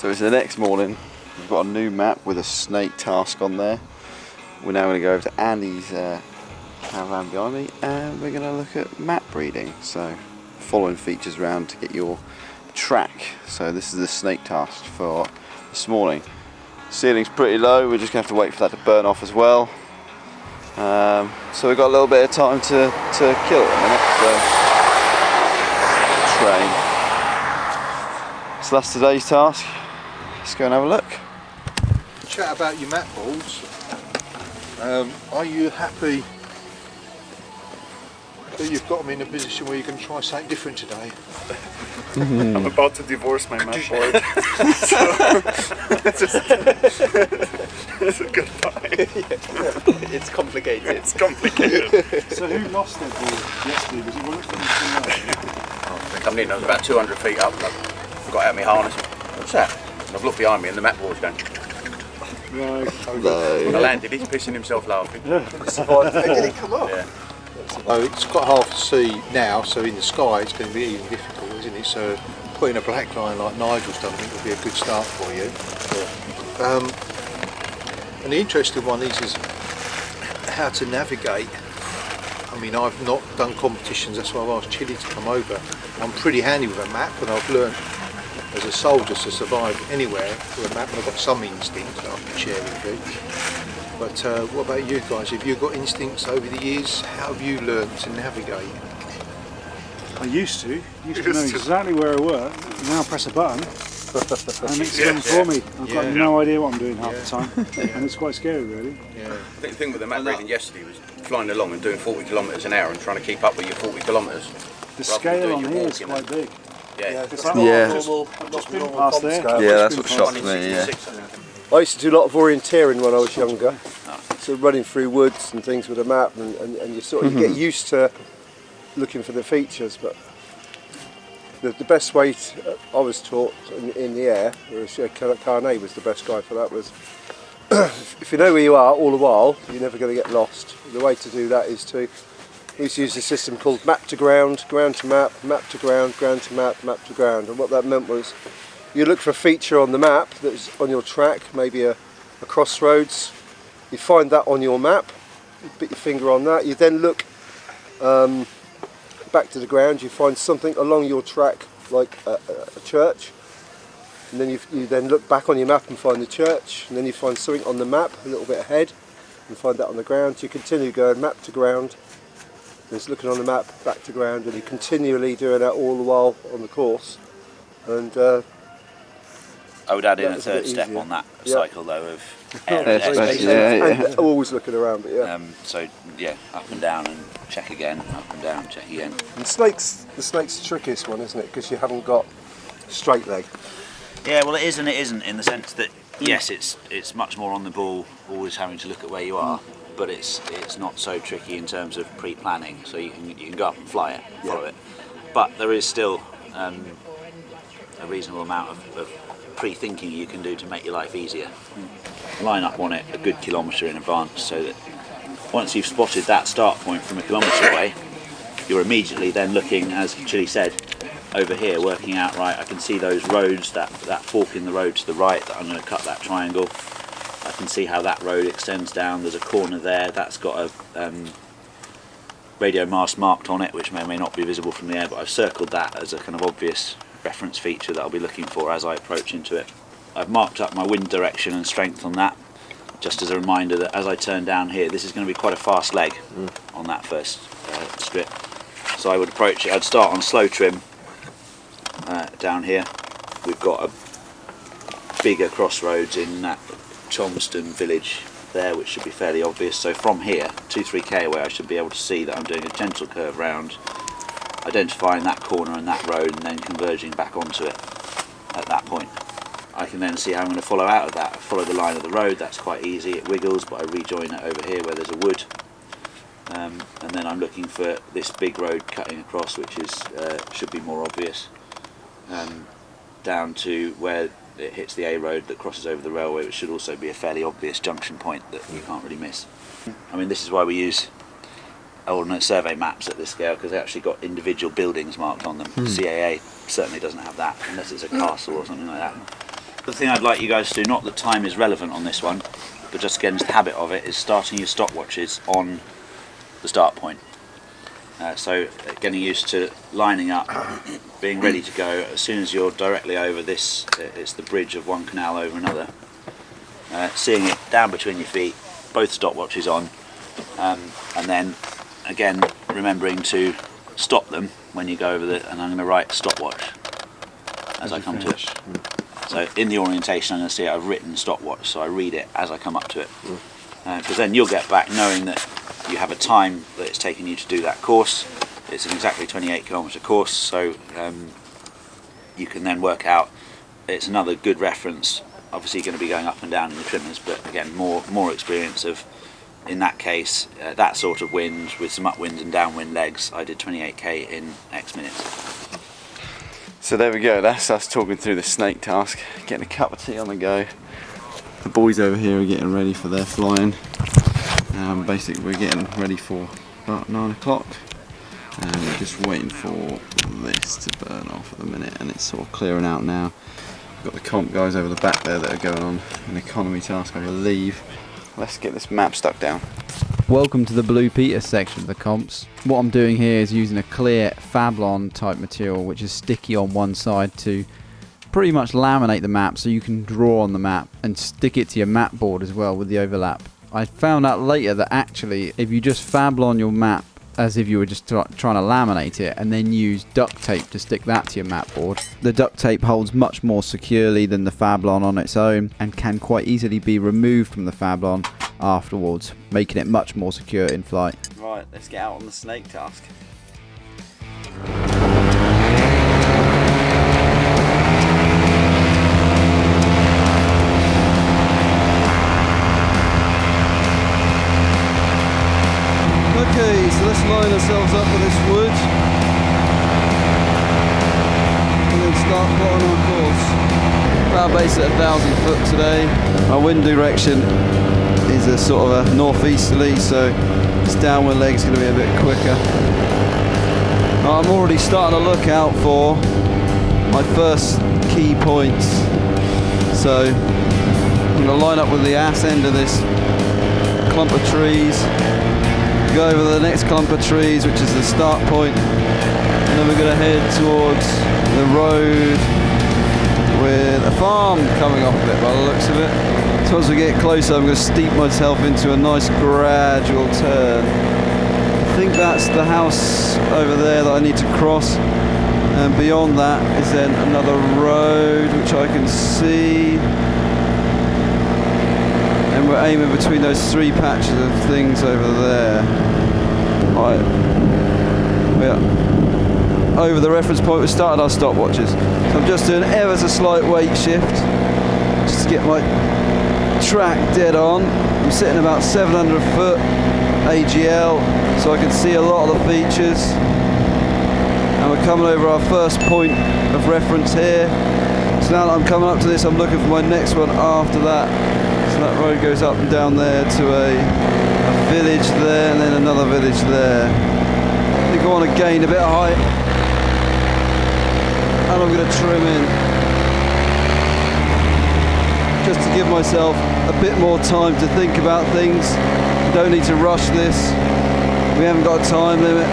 So it's the next morning. We've got a new map with a snake task on there. We're now going to go over to Andy's caravan behind me, and we're going to look at map breeding. So following features around to get your track. So this is the snake task for this morning. Ceiling's pretty low. We're just going to have to wait for that to burn off as well. So we've got a little bit of time to kill it in a minute. So train. So that's today's task. Let's go and have a look. Chat about your map boards. Are you happy that you've got them in a position where you can try something different today? I'm about to divorce my map board. So it's a goodbye. It's complicated. It's complicated. So who lost their board yesterday? Was it Willis? Coming in, I was about 200 feet up, and I got out of my harness. What's that? And I've looked behind me and the map board's going. Right. When I landed, he's pissing himself laughing. Did it come up? Yeah. Oh, it's got half a sea now, so in the sky it's going to be even difficult, isn't it? So putting a black line like Nigel's done, I think will be a good start for you. And the interesting one is how to navigate. I mean, I've not done competitions, that's why I've asked Chili to come over. I'm pretty handy with a map, and I've learnt as a soldier to survive anywhere with a map, and I've got some instincts that I can share with you. But what about you guys? Have you got instincts over the years? How have you learnt to navigate? I used to know exactly where I were. Now I press a button and it's done for me. I've got no idea what I'm doing half the time, and it's quite scary, really. I think the thing with the map reading yesterday was flying along and doing 40 kilometres an hour and trying to keep up with your 40 kilometres. The scale on here is quite big. Yeah. It's like just been past there. Yeah, that's what shocked me. Yeah. I used to do a lot of orienteering when I was younger, so running through woods and things with a map, and you sort of you get used to looking for the features. But the best way I was taught in the air, Carnet was the best guy for that, was if you know where you are all the while, you're never going to get lost. The way to do that is we used to use a system called map to ground, ground to map, map to ground, ground to map, map to ground. And what that meant was you look for a feature on the map that's on your track, maybe a crossroads. You find that on your map, you put your finger on that. You then look back to the ground, you find something along your track, like a church. And then you then look back on your map and find the church. And then you find something on the map a little bit ahead and find that on the ground. So you continue going map to ground. Just looking on the map, back to ground, and you're continually doing that all the while on the course. And I would add in a third step on that cycle though of air and always looking around, but so yeah, up and down and check again, up and down, check again. And the snake's the trickiest one, isn't it? Because you haven't got straight leg. Yeah, well it is and it isn't, in the sense that yes, it's much more on the ball, always having to look at where you are. But it's not so tricky in terms of pre-planning, so you can go up and fly it, follow it. But there is still a reasonable amount of pre-thinking you can do to make your life easier. Line up on it a good kilometre in advance, so that once you've spotted that start point from a kilometre away, you're immediately then looking, as Chili said, over here, working out, right, I can see those roads, that fork in the road to the right, that I'm going to cut that triangle. I can see how that road extends down. There's a corner there that's got a radio mast marked on it, which may or may not be visible from the air, but I've circled that as a kind of obvious reference feature that I'll be looking for as I approach into it. I've marked up my wind direction and strength on that, just as a reminder that as I turn down here, this is going to be quite a fast leg on that first strip. So I would approach it, I'd start on slow trim down here. We've got a bigger crossroads in that Chelmsford village there, which should be fairly obvious. So from here, 2-3k away, I should be able to see that I'm doing a gentle curve round, identifying that corner and that road, and then converging back onto it at that point. I can then see how I'm going to follow out of that. I follow the line of the road, that's quite easy, it wiggles, but I rejoin it over here where there's a wood. And then I'm looking for this big road cutting across, which is should be more obvious, down to where it hits the A road that crosses over the railway, which should also be a fairly obvious junction point that you can't really miss. I mean, this is why we use ordnance survey maps at this scale, because they actually got individual buildings marked on them. CAA certainly doesn't have that, unless it's a castle or something like that. The thing I'd like you guys to do, not that time is relevant on this one, but just again the habit of it, is starting your stopwatches on the start point. So getting used to lining up, being ready to go as soon as you're directly over this, it's the bridge of one canal over another. Seeing it down between your feet, both stopwatches on, and then again remembering to stop them when you go over the, and I'm going to write stopwatch as I come to it. So in the orientation I'm going to see I've written stopwatch, so I read it as I come up to it. Because then you'll get back knowing that you have a time that it's taken you to do that course. It's an exactly 28 kilometre course, so you can then work out, it's another good reference. Obviously you're going to be going up and down in the trimmers, but again more experience of, in that case, that sort of wind with some upwind and downwind legs. I did 28k in X minutes. So there we go, that's us talking through the snake task, getting a cup of tea on the go. The boys over here are getting ready for their flying. Basically we're getting ready for about 9 o'clock. And we're just waiting for this to burn off at the minute, and it's sort of clearing out now. We've got the comp guys over the back there that are going on an economy task, I believe. Let's get this map stuck down. Welcome to the Blue Peter section of the comps. What I'm doing here is using a clear Fablon type material which is sticky on one side to pretty much laminate the map so you can draw on the map and stick it to your map board as well with the overlap. I found out later that actually if you just Fablon your map as if you were just trying to laminate it and then use duct tape to stick that to your map board, the duct tape holds much more securely than the Fablon on its own and can quite easily be removed from the Fablon afterwards, making it much more secure in flight. Right, let's get out on the snake task. Okay, so let's line ourselves up with this wood and then start plotting our course. Our base at 1,000 foot today. Our wind direction is a sort of a northeasterly, so this downwind leg is going to be a bit quicker. I'm already starting to look out for my first key points. So I'm going to line up with the ass end of this clump of trees, go over the next clump of trees, which is the start point, and then we're going to head towards the road with a farm coming off of it by the looks of it. So once we get closer, I'm going to steep myself into a nice gradual turn. I think that's the house over there that I need to cross, and beyond that is then another road which I can see. And we're aiming between those three patches of things over there. Right, we're over the reference point. We started our stopwatches. So I'm just doing ever so slight weight shift, just to get my track dead on. I'm sitting about 700 foot AGL, so I can see a lot of the features. And we're coming over our first point of reference here. So now that I'm coming up to this, I'm looking for my next one after that. So that road goes up and down there to a village there, and then another village there. I think I want to gain a bit of height, and I'm going to trim in, just to give myself a bit more time to think about things. Don't need to rush this. We haven't got a time limit.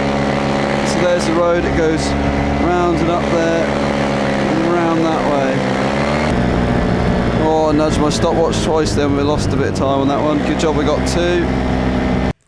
So there's the road. It goes round and up there, and round that way. Oh, I nudged my stopwatch twice then, we lost a bit of time on that one. Good job we got 2.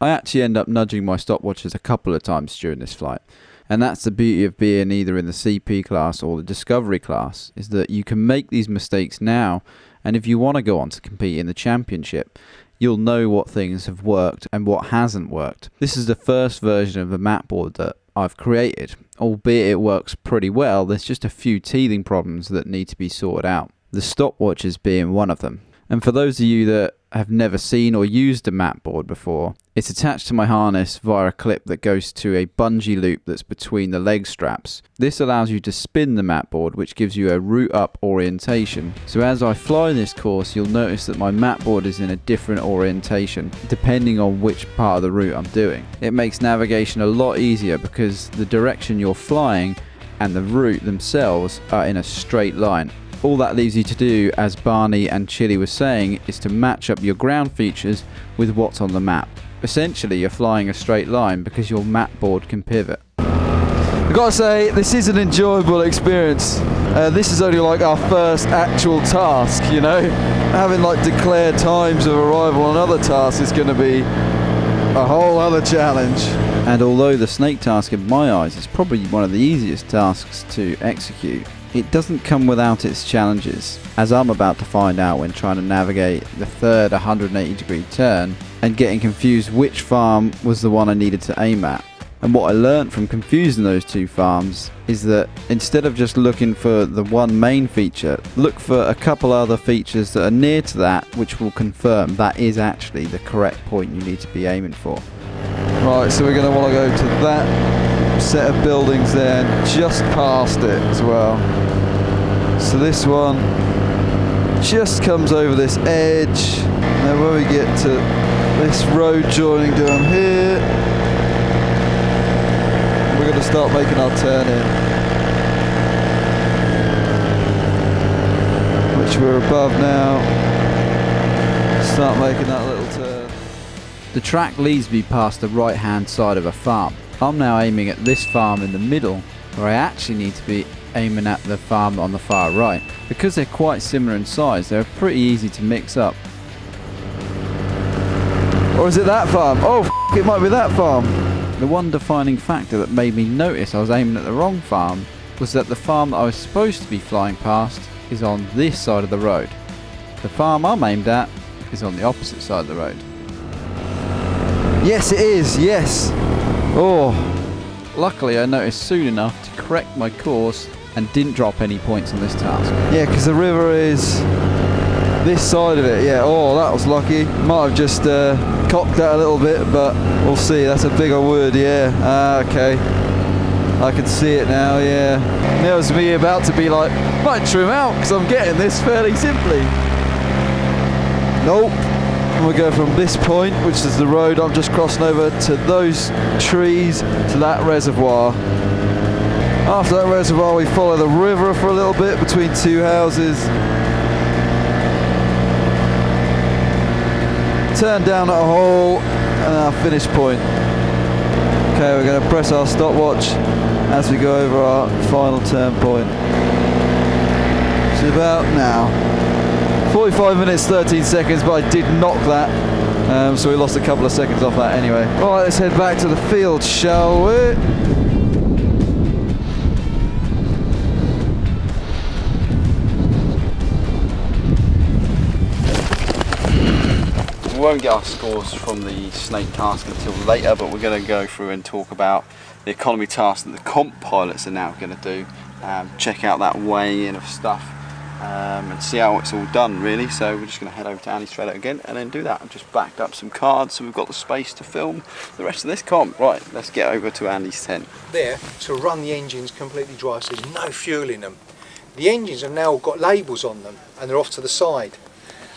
I actually end up nudging my stopwatches a couple of times during this flight. And that's the beauty of being either in the CP class or the Discovery class, is that you can make these mistakes now, and if you want to go on to compete in the championship, you'll know what things have worked and what hasn't worked. This is the first version of the map board that I've created. Albeit it works pretty well, there's just a few teething problems that need to be sorted out. The stopwatches being one of them. And for those of you that have never seen or used a map board before, it's attached to my harness via a clip that goes to a bungee loop that's between the leg straps. This allows you to spin the map board, which gives you a route up orientation. So as I fly this course, you'll notice that my map board is in a different orientation depending on which part of the route I'm doing. It makes navigation a lot easier because the direction you're flying and the route themselves are in a straight line. all that leaves you to do, as Barney and Chili were saying, is to match up your ground features with what's on the map. Essentially, you're flying a straight line because your map board can pivot. I've got to say, this is an enjoyable experience. This is only like our first actual task, you know. Having like declared times of arrival on other tasks is going to be a whole other challenge. And although the snake task in my eyes is probably one of the easiest tasks to execute, it doesn't come without its challenges, as I'm about to find out when trying to navigate the third 180-degree turn and getting confused which farm was the one I needed to aim at. And what I learnt from confusing those two farms is that instead of just looking for the one main feature, look for a couple other features that are near to that, which will confirm that is actually the correct point you need to be aiming for. Right, so we're going to want to go to that set of buildings there, and just past it as well. So this one just comes over this edge. Now when we get to this road joining down here, we're going to start making our turn in, which we're above now. Start making that little turn. The track leads me past the right hand side of a farm. I'm now aiming at this farm in the middle, where I actually need to be aiming at the farm on the far right. Because they're quite similar in size, they're pretty easy to mix up. Or is it that farm? Oh, it might be that farm. The one defining factor that made me notice I was aiming at the wrong farm was that the farm that I was supposed to be flying past is on this side of the road. The farm I'm aimed at is on the opposite side of the road. Yes, it is, yes! Oh, luckily I noticed soon enough to correct my course and didn't drop any points on this task. Yeah, because the river is this side of it, yeah. Oh, that was lucky. Might have just cocked that a little bit, but we'll see. That's a bigger wood, yeah. Okay. I can see it now, yeah. That was me about to be like, might trim out because I'm getting this fairly simply. Nope. And we go from this point, which is the road I'm just crossing over, to those trees, to that reservoir. After that reservoir, we follow the river for a little bit between two houses. Turn down at a hole, and our finish point. Okay, we're going to press our stopwatch as we go over our final turn point. It's about now. 45 minutes 13 seconds, but I did knock that, so we lost a couple of seconds off that anyway. Alright, let's head back to the field, shall we? We won't get our scores from the snake task until later, but we're going to go through and talk about the economy task that the comp pilots are now going to do. Check out that weighing in of stuff. And see how it's all done really. So we're just going to head over to Andy's trailer again and then do that. I've just backed up some cards so we've got the space to film the rest of this comp. Right, let's get over to Andy's tent. There, to run the engines completely dry, so there's no fuel in them. The engines have now got labels on them and they're off to the side.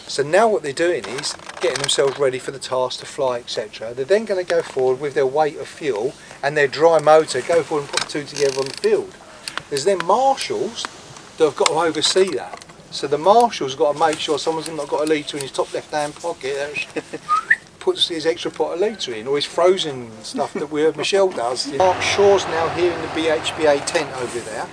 So now what they're doing is getting themselves ready for the task to fly, etc. They're then going to go forward with their weight of fuel and their dry motor, go forward and put the two together on the field. There's then marshals that have got to oversee that. So the marshal's got to make sure someone's not got a litre in his top left hand pocket, puts his extra pot of litre in, or his frozen stuff that we heard Michelle does. Mark Shaw's now here in the BHPA tent over there,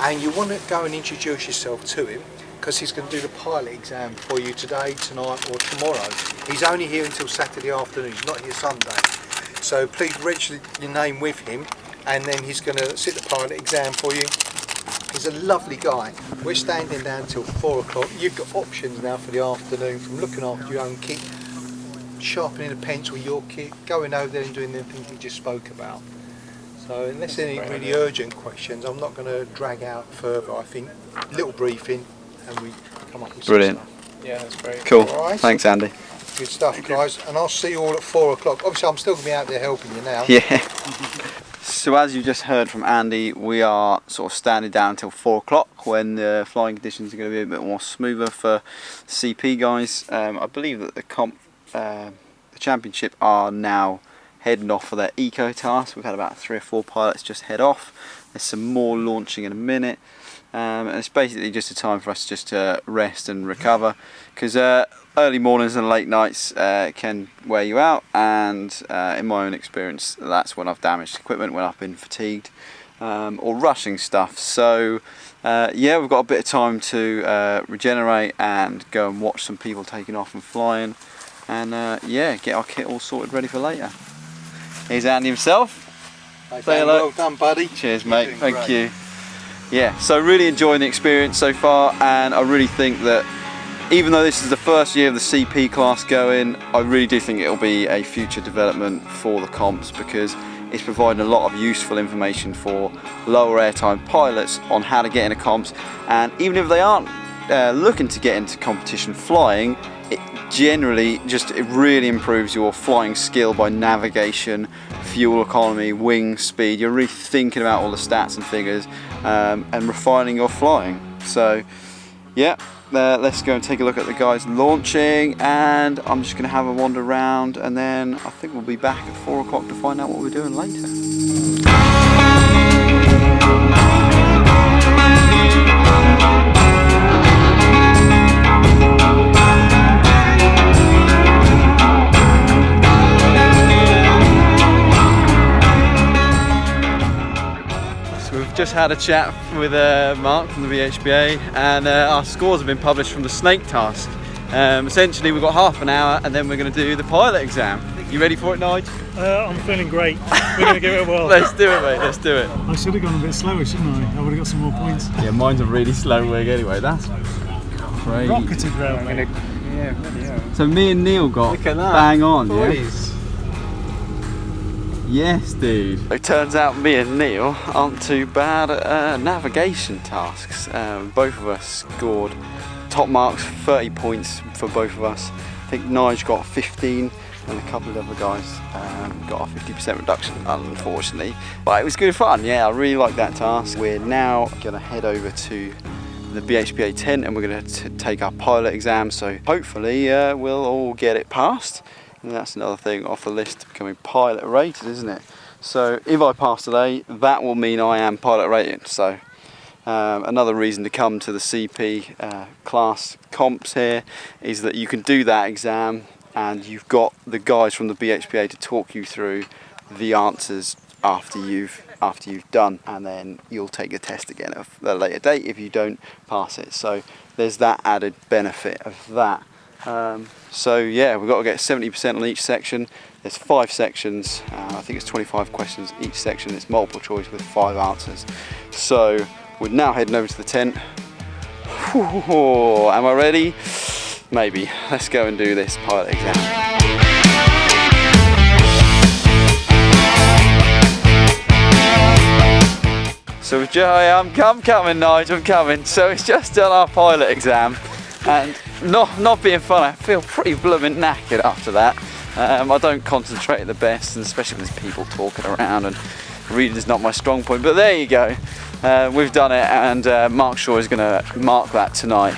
and you want to go and introduce yourself to him because he's going to do the pilot exam for you today, tonight or tomorrow. He's only here until Saturday afternoon, he's not here Sunday. So please register your name with him and then he's going to sit the pilot exam for you. He's a lovely guy. We're standing down till 4 o'clock. You've got options now for the afternoon, from looking after your own kit, sharpening a pencil, your kit, going over there and doing the things we just spoke about. So unless any really urgent questions, I'm not going to drag out further. I think little briefing and we come up with brilliant some stuff. Yeah, that's great. Cool. Right. Thanks, Andy. Good stuff, guys. And I'll see you all at 4 o'clock. Obviously, I'm still going to be out there helping you now. Yeah. So as you just heard from Andy, we are sort of standing down until 4 o'clock when the flying conditions are going to be a bit more smoother for CP guys. I believe that the championship are now heading off for their eco task. We've had about 3 or 4 pilots just head off. There's some more launching in a minute. and it's basically just a time for us just to rest and recover, because early mornings and late nights can wear you out, and in my own experience that's when I've damaged equipment, when I've been fatigued or rushing stuff. So yeah, we've got a bit of time to regenerate and go and watch some people taking off and flying, and yeah, get our kit all sorted ready for later. Here's Andy himself. Say hello. Well done, buddy. Cheers, mate. Thank you. Yeah, so really enjoying the experience so far, and I really think that even though this is the first year of the CP class going, I really do think it'll be a future development for the comps, because it's providing a lot of useful information for lower airtime pilots on how to get into comps, and even if they aren't looking to get into competition flying, it generally it really improves your flying skill by navigation, fuel economy, wing speed. You're really thinking about all the stats and figures and refining your flying. So yeah, let's go and take a look at the guys launching, and I'm just going to have a wander around, and then I think we'll be back at 4 o'clock to find out what we're doing later. We've just had a chat with Mark from the BHPA, and our scores have been published from the snake task. Essentially we've got half an hour and then we're going to do the pilot exam. You ready for it, Nige? I'm feeling great. We're going to give it a whirl. Let's do it, mate, let's do it. I should have gone a bit slower, shouldn't I? I would have got some more points. Yeah, mine's a really slow wig anyway, that's crazy. Rocketed round, mate. Yeah. So me and Neil got bang on, boys. Yeah? Yes, dude. It turns out me and Neil aren't too bad at navigation tasks. Both of us scored top marks, 30 points for both of us. I think Nige got 15 and a couple of other guys got a 50% reduction, unfortunately. But it was good fun, yeah, I really like that task. We're now going to head over to the BHPA tent and we're going to take our pilot exam, so hopefully we'll all get it passed. And that's another thing off the list, becoming pilot rated, isn't it? So if I pass today, that will mean I am pilot rated. So another reason to come to the CP class comps here is that you can do that exam and you've got the guys from the BHPA to talk you through the answers after you've done, and then you'll take a test again at a later date if you don't pass it. So there's that added benefit of that. So yeah, we've got to get 70% on each section. There's 5 sections, I think it's 25 questions each section. It's multiple choice with 5 answers. So we're now heading over to the tent. Whew, am I ready? Maybe. Let's go and do this pilot exam. So I'm coming, Nigel, I'm coming. So it's just done our pilot exam, and not being funny, I feel pretty blooming knackered after that. I don't concentrate the best, and especially when there's people talking around, and reading is not my strong point. But there you go, we've done it, and Mark Shaw is going to mark that tonight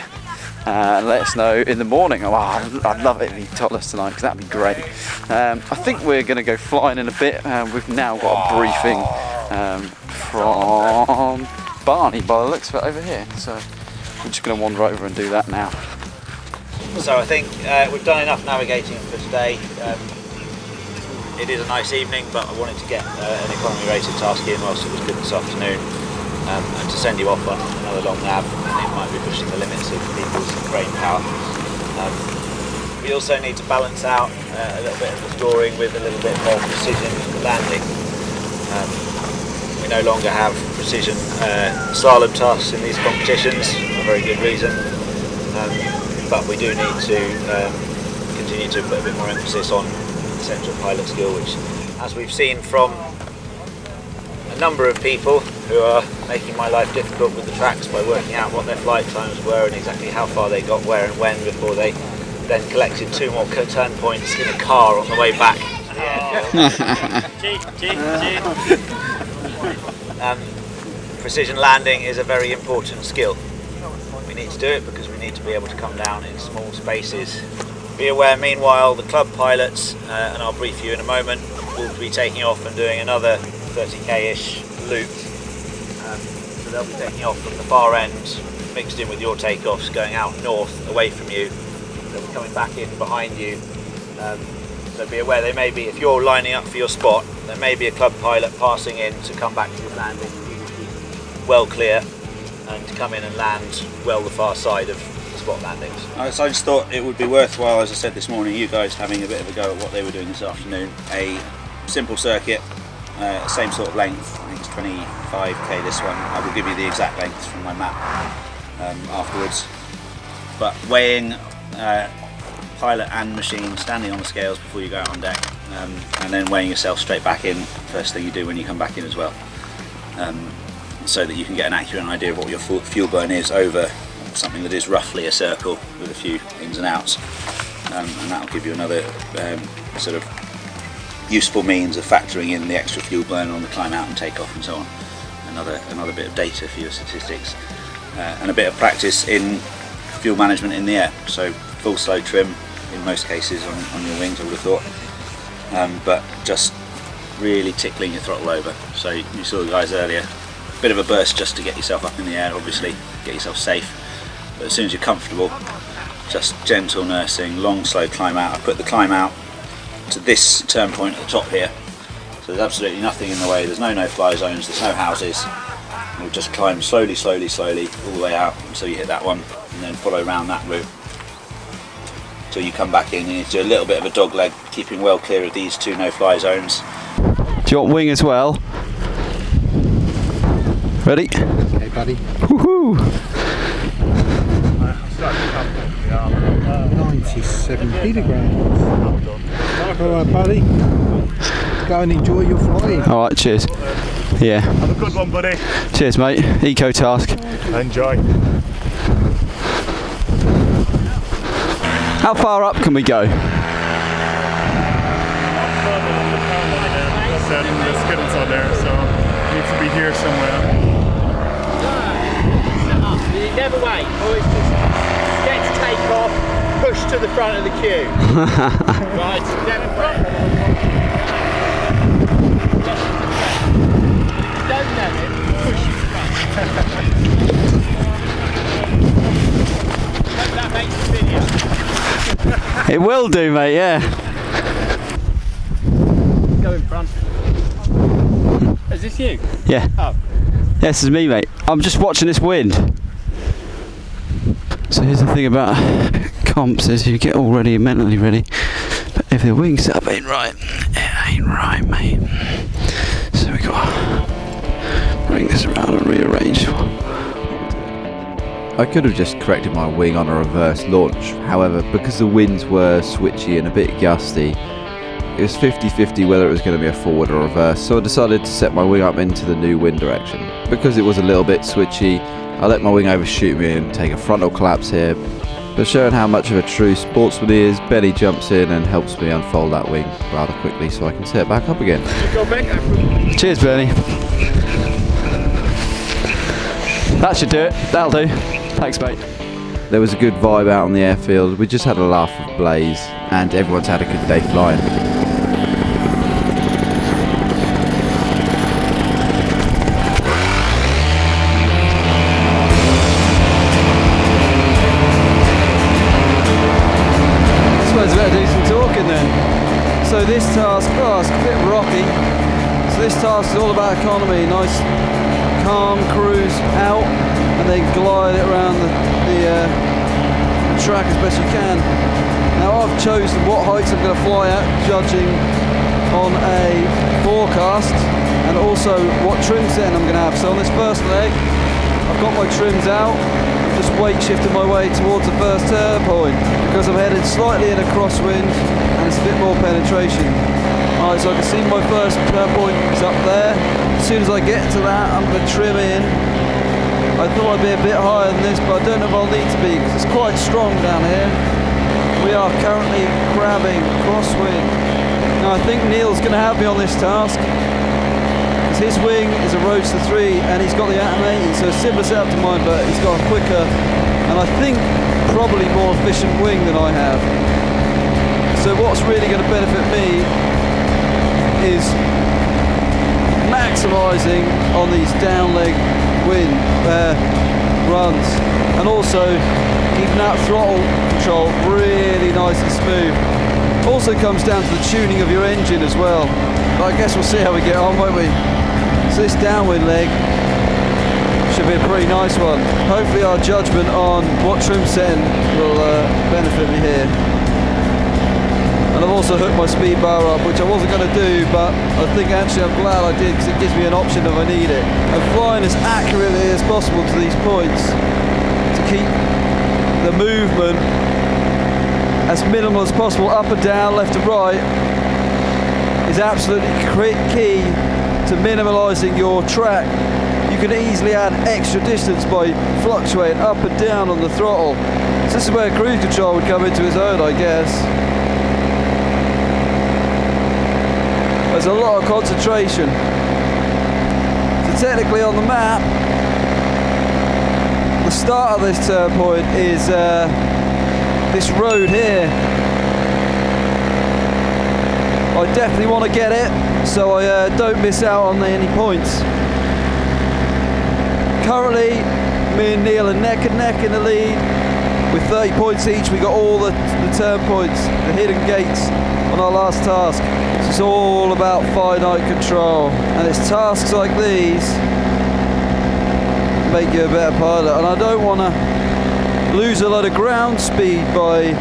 and let us know in the morning. Oh, I'd love it if he told us tonight, because that'd be great. I think we're going to go flying in a bit. We've now got a briefing from Barney by the looks of it over here, so we're just going to wander over and do that now. So I think we've done enough navigating for today. It is a nice evening, but I wanted to get an economy rated task in whilst it was good this afternoon, and to send you off on another long nav. It might be pushing the limits of people's brain power. We also need to balance out a little bit of the scoring with a little bit more precision landing. We no longer have precision slalom tasks in these competitions, for a very good reason. But we do need to continue to put a bit more emphasis on essential pilot skill, which, as we've seen from a number of people who are making my life difficult with the tracks by working out what their flight times were and exactly how far they got where and when before they then collected 2 more turn points in a car on the way back. Precision landing is a very important skill. We need to do it because we need to be able to come down in small spaces. Be aware meanwhile the club pilots, and I'll brief you in a moment, will be taking off and doing another 30k-ish loop. So they'll be taking off from the far end, mixed in with your takeoffs, going out north away from you. They'll be coming back in behind you. So be aware, they may be, if you're lining up for your spot, there may be a club pilot passing in to come back to his landing, well clear, and to come in and land well the far side of the spot landings. So I just thought it would be worthwhile, as I said this morning, you guys having a bit of a go at what they were doing this afternoon. A simple circuit, same sort of length, I think it's 25k this one. I will give you the exact length from my map afterwards. But weighing pilot and machine, standing on the scales before you go out on deck, and then weighing yourself straight back in, first thing you do when you come back in as well, so that you can get an accurate idea of what your fuel burn is over something that is roughly a circle with a few ins and outs, and that will give you another sort of useful means of factoring in the extra fuel burn on the climb out and take off and so on. Another bit of data for your statistics, and a bit of practice in fuel management in the air. So full slow trim in most cases on your wings, I would have thought, but just really tickling your throttle over. So you saw the guys earlier, a bit of a burst just to get yourself up in the air, obviously get yourself safe, but as soon as you're comfortable, just gentle nursing, long slow climb out. I put the climb out to this turn point at the top here, so there's absolutely nothing in the way, there's no no-fly zones, there's no houses. We'll just climb slowly all the way out until you hit that one, and then follow around that route till you come back in. You need to do a little bit of a dog leg, keeping well clear of these two no-fly zones. Do you want wing as well? Ready? Okay, buddy. Woohoo! 97 kilograms. Alright, buddy. Go and enjoy your flying. Alright, cheers. Yeah. Have a good one, buddy. Cheers, mate. Eco task. Enjoy. How far up can we go? Said the skiddles are there, so it needs to be here somewhere. You never wait, always just get to take off, push to the front of the queue. Right, never wait. Don't know it, push to the front. Hope that makes the video. It will do, mate, yeah. Go in front. Is this you? Yeah. Oh. This is me, mate. I'm just watching this wind. So here's the thing about comps is you get all ready, mentally ready, but if the wing setup ain't right, it ain't right, mate. So we got to bring this around and rearrange. I could have just corrected my wing on a reverse launch, however, because the winds were switchy and a bit gusty, it was 50-50 whether it was going to be a forward or reverse, so I decided to set my wing up into the new wind direction. Because it was a little bit switchy, I let my wing overshoot me and take a frontal collapse here, but showing how much of a true sportsman he is, Benny jumps in and helps me unfold that wing rather quickly so I can set it back up again. Cheers, Bernie. That should do it. That'll do. Thanks, mate. There was a good vibe out on the airfield, we just had a laugh with Blaze, and everyone's had a good day flying. I suppose I better do some talking then. So this task, it's a bit rocky. So this task is all about economy, nice calm cruise out and then glide it around the track as best you can. Now I've chosen what heights I'm going to fly at, judging on a forecast, and also what trim setting I'm going to have. So on this first leg, I've got my trims out, I'm just weight shifting my way towards the first turn point because I'm headed slightly in a crosswind and it's a bit more penetration. Alright, so I can see my first turn point is up there. As soon as I get to that, I'm going to trim in. I thought I'd be a bit higher than this, but I don't know if I'll need to be because it's quite strong down here. We are currently crabbing crosswind. Now I think Neil's going to have me on this task because his wing is a Roadster 3 and he's got the Atom 80, so a similar setup to mine, but he's got a quicker and I think probably more efficient wing than I have. So what's really going to benefit me is maximising on these down leg runs, and also keeping that throttle control really nice and smooth. Also comes down to the tuning of your engine as well. But I guess we'll see how we get on, won't we? So this downwind leg should be a pretty nice one. Hopefully our judgment on what trim setting will benefit me here. And I've also hooked my speed bar up, which I wasn't going to do, but I think actually I'm glad I did, because it gives me an option if I need it. And flying as accurately as possible to these points to keep the movement as minimal as possible, up and down, left and right, is absolutely key to minimalising your track. You can easily add extra distance by fluctuating up and down on the throttle. So this is where cruise control would come into its own, I guess. There's a lot of concentration. So technically on the map, the start of this turn point is this road here. I definitely want to get it, so I don't miss out on any points. Currently, me and Neil are neck and neck in the lead with 30 points each. We got all the turn points, the hidden gates on our last task. So it's all about finite control, and it's tasks like these that make you a better pilot. And I don't want to lose a lot of ground speed by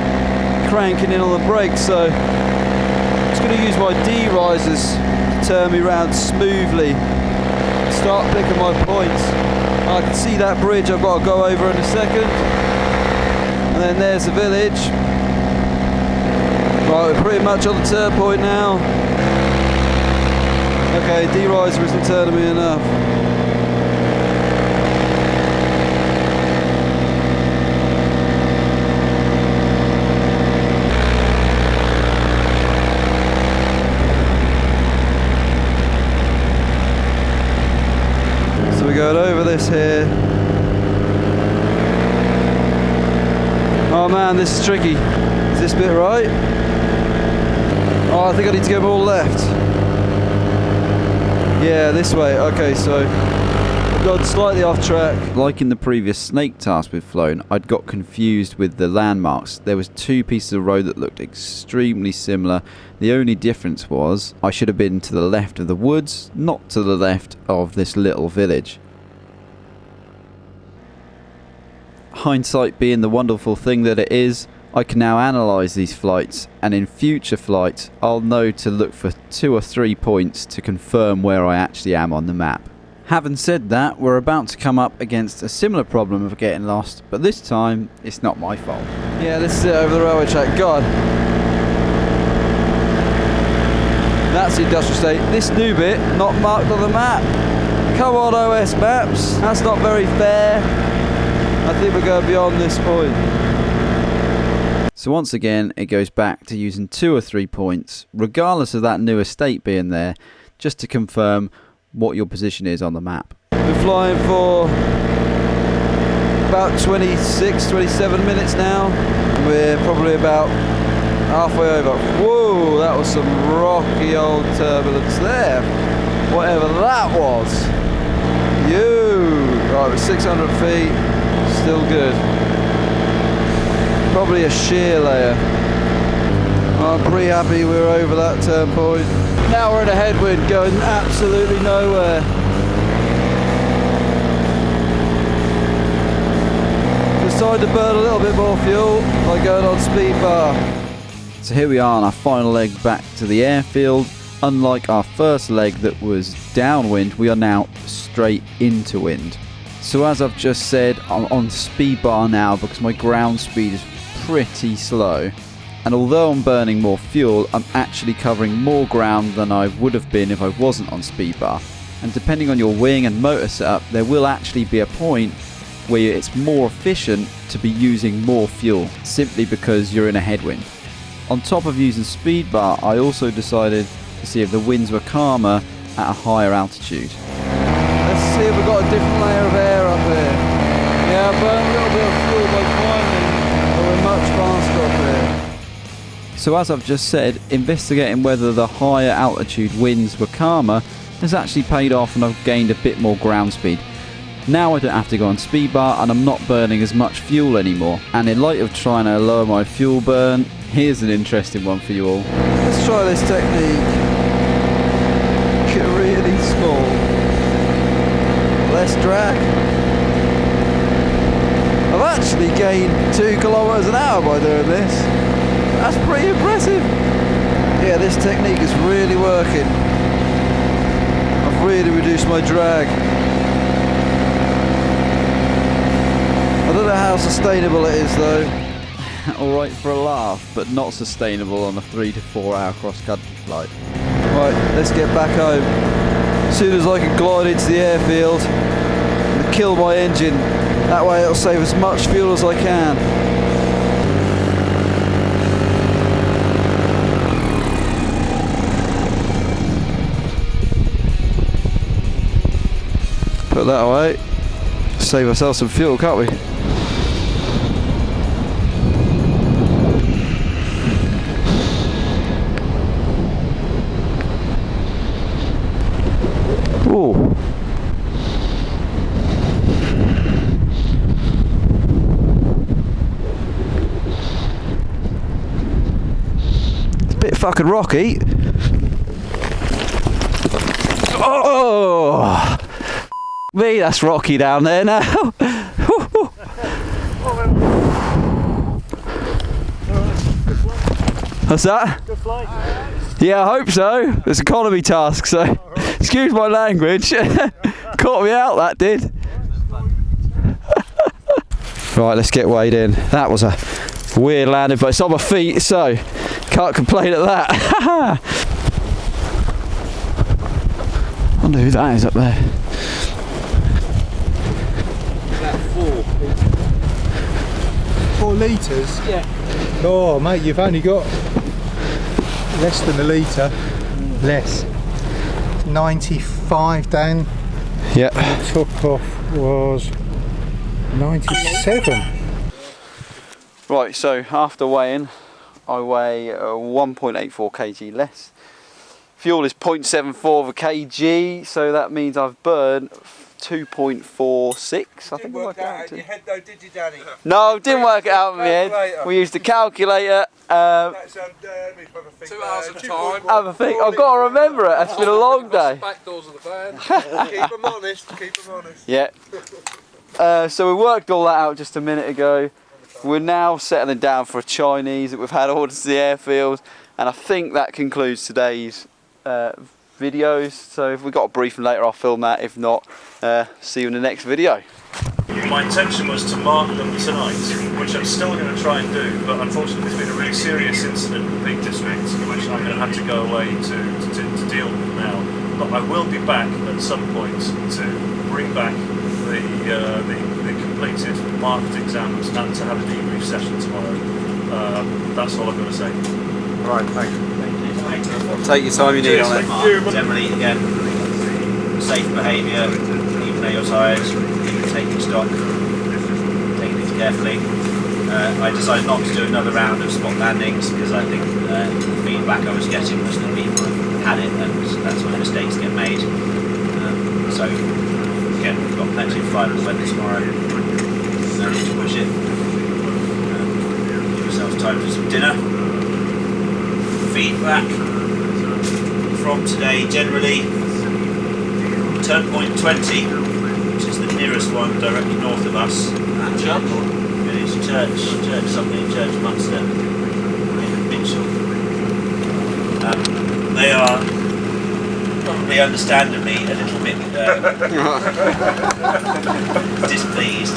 cranking in on the brakes, so I'm just going to use my D-risers to turn me around smoothly, start picking my points. I can see that bridge I've got to go over in a second, and then there's the village. Right, we're pretty much on the turn point now. Okay, D-riser isn't turning me enough. So we're going over this here. Oh man, this is tricky. Is this bit right? Oh, I think I need to go more left. Yeah, this way. Okay, so I've gone slightly off track. Like in the previous snake task we've flown, I'd got confused with the landmarks. There was two pieces of road that looked extremely similar. The only difference was I should have been to the left of the woods, not to the left of this little village. Hindsight being the wonderful thing that it is, I can now analyse these flights, and in future flights I'll know to look for 2 or 3 points to confirm where I actually am on the map. Having said that, we're about to come up against a similar problem of getting lost, but this time it's not my fault. Yeah, this is it over the railway track. God. That's the industrial estate. This new bit, not marked on the map. Come on, OS maps. That's not very fair. I think we're going beyond this point. So once again, it goes back to using 2 or 3 points, regardless of that new estate being there, just to confirm what your position is on the map. We're flying for about 26, 27 minutes now. We're probably about halfway over. Whoa, that was some rocky old turbulence there. Whatever that was. Right, we're 600 feet, still good. Probably a shear layer. I'm pretty happy we're over that turn point. Now we're in a headwind going absolutely nowhere. Decided to burn a little bit more fuel by going on Speedbar. So here we are on our final leg back to the airfield. Unlike our first leg that was downwind, we are now straight into wind. So as I've just said, I'm on Speedbar now because my ground speed is pretty slow. And although I'm burning more fuel, I'm actually covering more ground than I would have been if I wasn't on Speedbar. And depending on your wing and motor setup, there will actually be a point where it's more efficient to be using more fuel, simply because you're in a headwind. On top of using Speedbar, I also decided to see if the winds were calmer at a higher altitude. Let's see if we've got a different layer of air up here. Yeah, I burned a little bit of fuel by climbing, but we're much faster up here. So as I've just said, investigating whether the higher altitude winds were calmer has actually paid off, and I've gained a bit more ground speed. Now I don't have to go on Speedbar and I'm not burning as much fuel anymore. And in light of trying to lower my fuel burn, here's an interesting one for you all. Let's try this technique. Get really small. Less drag. I've actually gained 2 kilometers an hour by doing this. That's pretty impressive. Yeah, this technique is really working. I've really reduced my drag. I don't know how sustainable it is though. Alright for a laugh, but not sustainable on a 3 to 4 hour cross-country flight. Right, let's get back home. As soon as I can glide into the airfield and kill my engine, that way it'll save as much fuel as I can. Put that away. Save ourselves some fuel, can't we? Ooh. It's a bit fucking rocky. Oh! Me, that's rocky down there now. What's that? Good flight. Yeah, I hope so. It's economy task, so excuse my language. Caught me out, that did. Right, let's get weighed in. That was a weird landing, but it's on my feet, so can't complain at that. I wonder who that is up there. About 4 litres? Yeah. Oh mate, you've only got less than a litre. Less. 95 Dan. Yeah. The took off was 97. Right, so after weighing, I weigh 1.84 kg less. Fuel is 0.74 of a kg, so that means I've burned 2.46, I think. Work that out in your head though, did you, Danny? No, didn't work it out in my head. We used a calculator. That's 2 hours of time. Have a think. I've got to remember it. It's been a long day. Back doors of the van. Keep them honest. Keep them honest. Yeah. So we worked all that out just a minute ago. We're now settling down for a Chinese that we've had ordered to the airfield, and I think that concludes today's videos. So if we've got a briefing later, I'll film that. If not, see you in the next video. My intention was to mark them tonight, which I'm still going to try and do, but unfortunately there's been a really serious incident in the Peak District, which I'm going to have to go away to deal with now. But I will be back at some point to bring back the completed marked exams and to have a debrief session tomorrow. That's all I've got to say. Right, thanks. Take your time you need on it. Generally, again, safe behaviour, even though you're tired, even taking stock, taking things carefully. I decided not to do another round of spot landings because I think the feedback I was getting was that people had it, and that's when mistakes get made. So again, we've got plenty of flight weather tomorrow. No need to push it. Give yourselves time for some dinner. Feedback from today generally, turn point 20, which is the nearest one directly north of us. It is Church Munster in Mitchell. They are probably understandably a little bit displeased,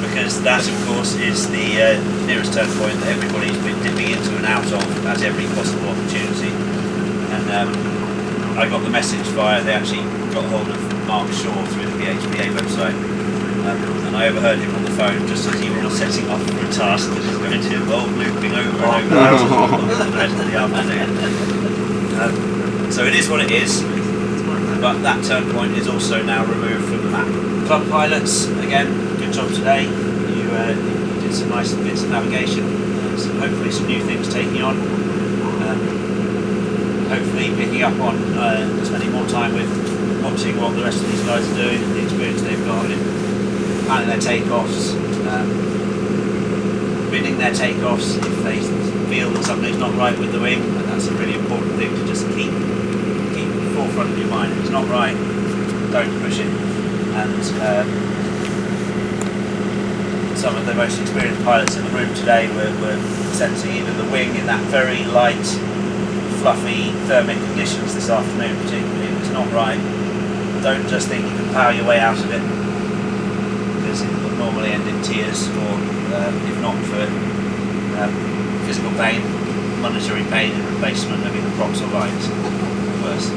because that of course is the nearest turn point that everybody's been dipping into and out of at every possible opportunity. And I got the message they actually got hold of Mark Shaw through the BHPA website, and I overheard him on the phone just as he was setting off for a task that is going to involve looping over and over for the rest of the afternoon. So it is what it is, but that turn point is also now removed from the map. Club pilots, again, good job today. You did some nice bits of navigation, hopefully some new things taking on. Hopefully picking up on spending more time with watching what the rest of these guys are doing, the experience they've got in planning their takeoffs, bidding their takeoffs if they feel that something's not right with the wing, and that's a really important thing to just keep forefront of your mind. If it's not right, don't push it. And some of the most experienced pilots in the room today were sensing either the wing in that very light, fluffy thermic conditions this afternoon, particularly. If it's not right, don't just think you can power your way out of it, because it will normally end in tears, or if not for physical pain, monetary pain and replacement. I mean, the props or lines, worse.